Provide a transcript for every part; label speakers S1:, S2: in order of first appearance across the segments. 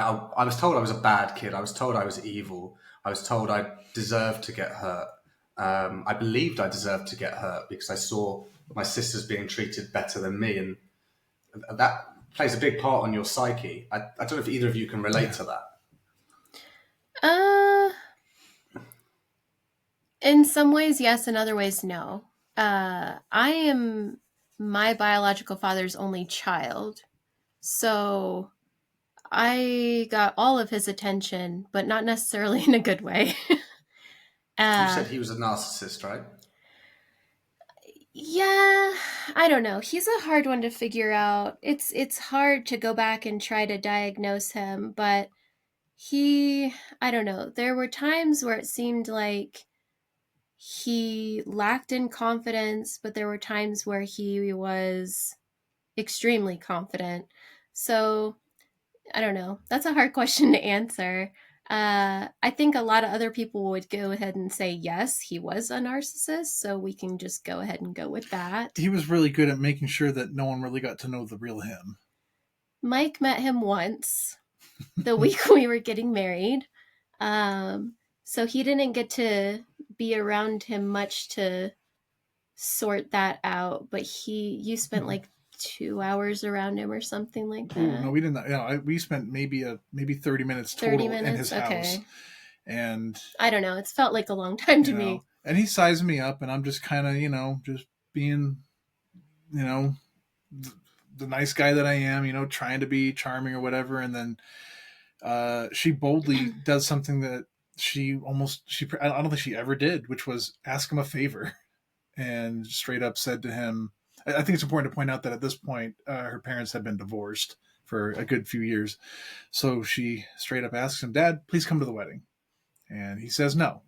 S1: I was told I was a bad kid. I was told I was evil. I was told I deserved to get hurt. I believed I deserved to get hurt because I saw my sisters being treated better than me, and that plays a big part on your psyche. I don't know if either of you can relate
S2: Yeah.
S1: to that.
S3: Uh, in some ways, yes. In other ways, no. I am my biological father's only child. So I got all of his attention, but not necessarily in a good way.
S1: You
S3: uh,
S1: said he was a narcissist, right?
S3: yeah, I don't know. He's a hard one to figure out. It's hard to go back and try to diagnose him, but I don't know. There were times where it seemed like he lacked in confidence, but there were times where he was extremely confident. So I don't know. That's a hard question to answer. I think a lot of other people would go ahead and say yes, he was a narcissist. So we can just go ahead and go with that.
S2: He was really good at making sure that no one really got to know the real him.
S3: Mike met him once the week we were getting married. So he didn't get to be around him much to sort that out, but you spent like 2 hours around him or something like that.
S2: Ooh, no, we didn't. We spent maybe 30 minutes total
S3: 30 minutes?
S2: in his
S3: Okay.
S2: house, and
S3: I don't know. It's felt like a long time to me.
S2: And he sized me up, and I'm just kind of just being, the nice guy that I am, trying to be charming or whatever, and then she boldly does something that I don't think she ever did, which was ask him a favor, and straight up said to him, I think it's important to point out that at this point, her parents had been divorced for a good few years. So she straight up asks him, Dad, please come to the wedding. And he says no.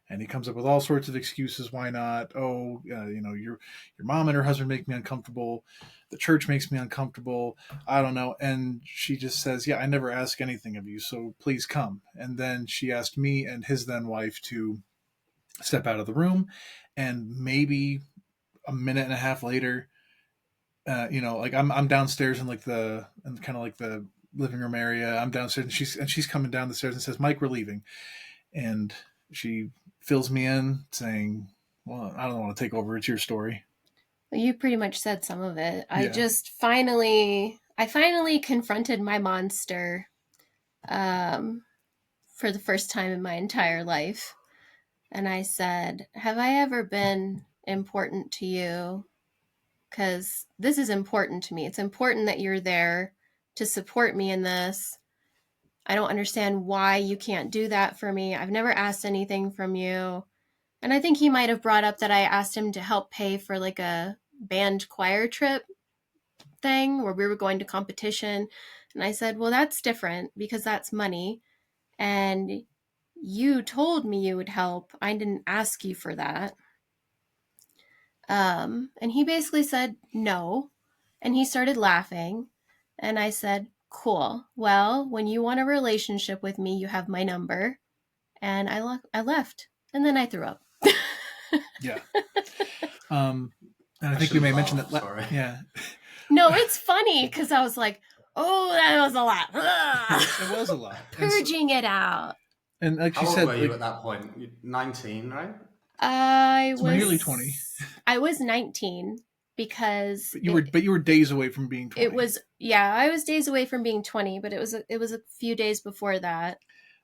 S2: And he comes up with all sorts of excuses. Why not? Oh, your mom and her husband make me uncomfortable. The church makes me uncomfortable. I don't know. And she just says, yeah, I never ask anything of you, so please come. And then she asked me and his then wife to step out of the room. And maybe a minute and a half later, like I'm downstairs in kind of like the living room area. I'm downstairs, and she's coming down the stairs and says, Mike, we're leaving. And she fills me in saying, well, I don't want to take over. It's your story.
S3: Well, you pretty much said some of it.
S2: Yeah.
S3: I finally confronted my monster for the first time in my entire life. And I said, have I ever been important to you? Because this is important to me. It's important that you're there to support me in this. I don't understand why you can't do that for me. I've never asked anything from you. And I think he might have brought up that I asked him to help pay for like a band choir trip thing where we were going to competition. And I said, well, that's different because that's money. And you told me you would help. I didn't ask you for that. And he basically said no. And he started laughing. And I said, cool. Well, when you want a relationship with me, you have my number. And I left. And then I threw up.
S2: Yeah. And I think we may mention that. Yeah.
S3: No, it's funny because I was like, oh, that was a lot.
S2: It was a lot.
S3: Purging it out.
S2: And like she
S1: How
S2: said,
S1: old were you at that point? 19, right?
S3: I was
S2: nearly 20.
S3: I was 19 because
S2: but you were days away from being 20.
S3: It was I was days away from being 20, but it was a few days before that.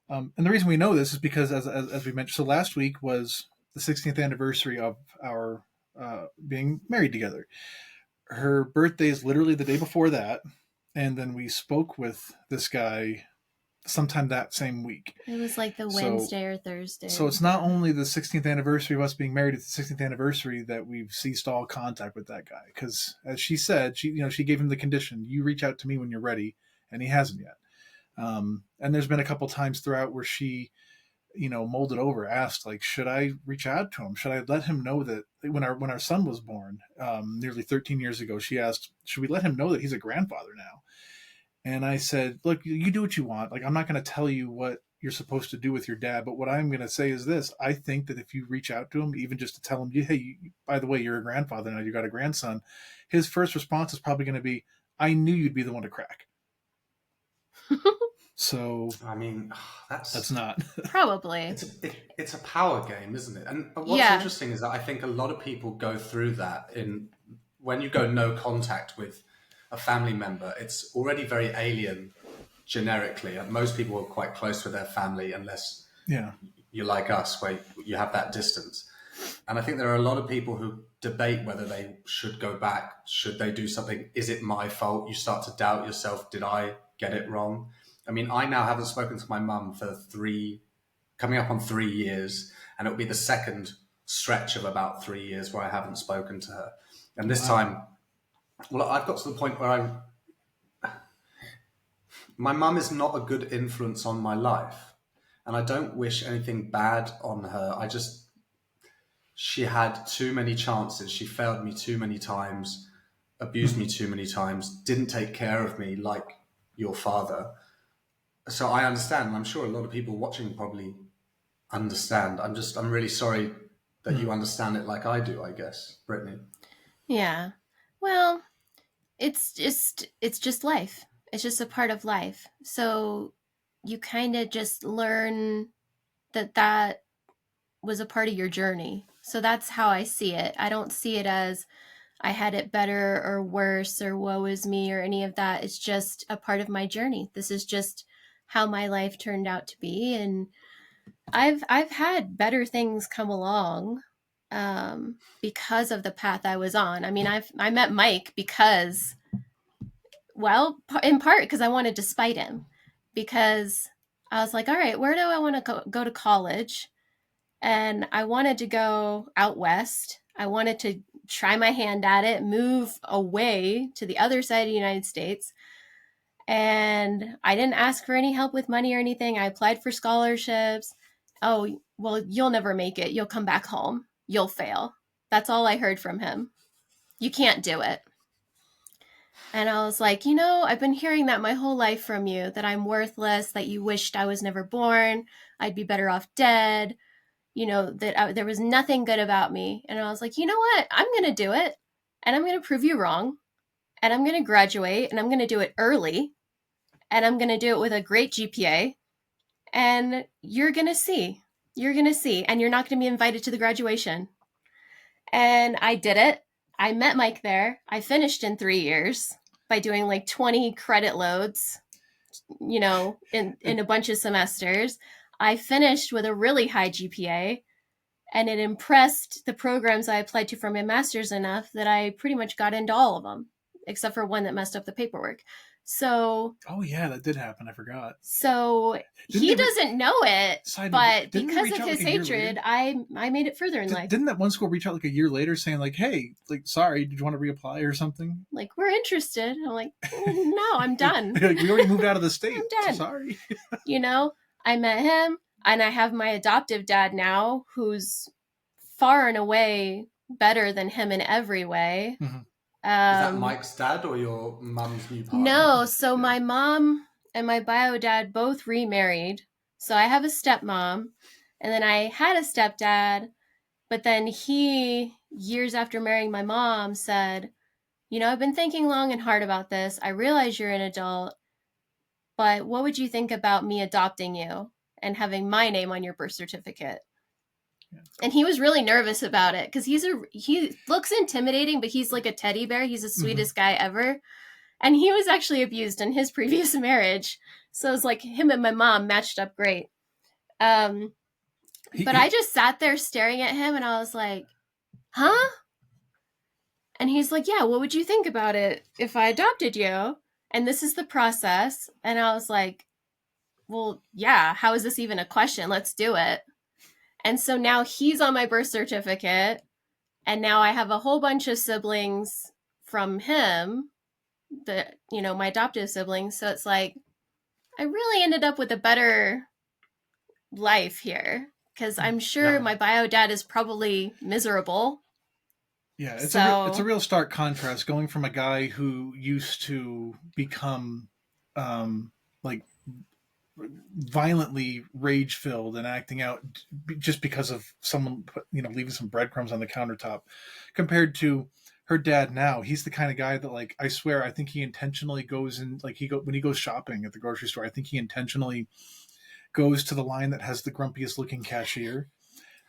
S2: And the reason we know this is because as we mentioned, so last week was the 16th anniversary of our being married together. Her birthday is literally the day before that, and then we spoke with this guy sometime that same week.
S3: It was like the Wednesday or Thursday.
S2: So it's not only the 16th anniversary of us being married, it's the 16th anniversary that we've ceased all contact with that guy. Because as she said, she gave him the condition, you reach out to me when you're ready, and he hasn't yet. And there's been a couple times throughout where she, molded over, asked, like, should I reach out to him? Should I let him know that when our son was born, nearly 13 years ago, she asked, should we let him know that he's a grandfather now? And I said, look, you do what you want. Like, I'm not going to tell you what you're supposed to do with your dad. But what I'm going to say is this. I think that if you reach out to him, even just to tell him, hey, by the way, you're a grandfather now, you got a grandson, his first response is probably going to be, I knew you'd be the one to crack. So
S1: I mean,
S2: that's not.
S3: Probably.
S1: it's a power game, isn't it? And what's
S3: Yeah.
S1: interesting is that I think a lot of people go through that in when you go no contact with a family member. It's already very alien generically, and most people are quite close with their family unless
S2: Yeah.
S1: you're like us, where you have that distance. And I think there are a lot of people who debate whether they should go back. Should they do something? Is it my fault? You start to doubt yourself. Did I get it wrong? I mean, I now haven't spoken to my mum for coming up on 3 years, and it'll be the second stretch of about 3 years where I haven't spoken to her. And this time, well, I've got to the point where my mum is not a good influence on my life, and I don't wish anything bad on her. She had too many chances. She failed me too many times, abused me too many times, didn't take care of me like your father. So I understand, and I'm sure a lot of people watching probably understand. I'm really sorry that you understand it like I do, I guess, Brittany.
S3: Yeah. Well, it's just life. It's just a part of life. So you kind of just learn that was a part of your journey. So that's how I see it. I don't see it as I had it better or worse or woe is me or any of that. It's just a part of my journey. This is just how my life turned out to be, and I've had better things come along because of the path I was on. I mean, I met Mike because, well, in part because I wanted to spite him, because I was like, all right, where do I want to go to college? And I wanted to go out west. I wanted to try my hand at it, move away to the other side of the United States. And I didn't ask for any help with money or anything. I applied for scholarships. Oh, well, you'll never make it. You'll come back home. You'll fail. That's all I heard from him. You can't do it. And I was like, I've been hearing that my whole life from you, that I'm worthless, that you wished I was never born, I'd be better off dead, that there was nothing good about me. And I was like, you know what? I'm going to do it. And I'm going to prove you wrong. And I'm going to graduate. And I'm going to do it early. And I'm going to do it with a great GPA. And you're going to see. You're going to see. And you're not going to be invited to the graduation. And I did it. I met Mike there. I finished in 3 years by doing like 20 credit loads, in a bunch of semesters. I finished with a really high GPA, and it impressed the programs I applied to for my master's enough that I pretty much got into all of them, except for one that messed up the paperwork. So,
S2: oh yeah, that did happen. I forgot.
S3: So he doesn't know it, but because of his hatred, I made it further in life.
S2: Didn't that one school reach out like a year later saying like, hey, like, sorry, did you want to reapply or something?
S3: Like, we're interested. I'm like, no, I'm done.
S2: Like, we already moved out of the state.
S3: I'm done.
S2: So sorry.
S3: I met him, and I have my adoptive dad now, who's far and away better than him in every way.
S2: Mm-hmm.
S1: Is that Mike's dad or your mum's new partner?
S3: No, so my mom and my bio dad both remarried. So I have a stepmom, and then I had a stepdad, but then he, years after marrying my mom, said, I've been thinking long and hard about this. I realize you're an adult, but what would you think about me adopting you and having my name on your birth certificate? Yeah. And he was really nervous about it because he looks intimidating, but he's like a teddy bear. He's the sweetest guy ever. And he was actually abused in his previous marriage. So it was like him and my mom matched up great. But I just sat there staring at him, and I was like, huh? And he's like, yeah, what would you think about it if I adopted you? And this is the process. And I was like, well, yeah, how is this even a question? Let's do it. And so now he's on my birth certificate, and now I have a whole bunch of siblings from him, my adoptive siblings. So it's like, I really ended up with a better life here, because I'm sure my bio dad is probably miserable.
S2: Yeah, it's a real stark contrast going from a guy who used to become like violently rage-filled and acting out just because of someone leaving some breadcrumbs on the countertop, compared to her dad now, he's the kind of guy that, like, I swear, I think he intentionally goes in, like, when he goes shopping at the grocery store, I think he intentionally goes to the line that has the grumpiest looking cashier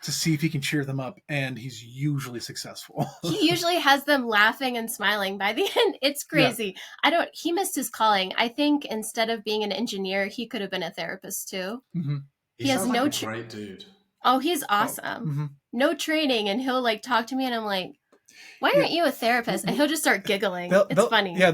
S2: to see if he can cheer them up, and he's usually successful.
S3: He usually has them laughing and smiling by the end. It's crazy. Yeah. He missed his calling. I think instead of being an engineer, he could have been a therapist too.
S1: Mm-hmm. He has no great dude.
S3: Oh, he's awesome. Mm-hmm. No training, and he'll like talk to me, and I'm like, why aren't you a therapist? And he'll just start giggling. It's funny.
S2: Yeah,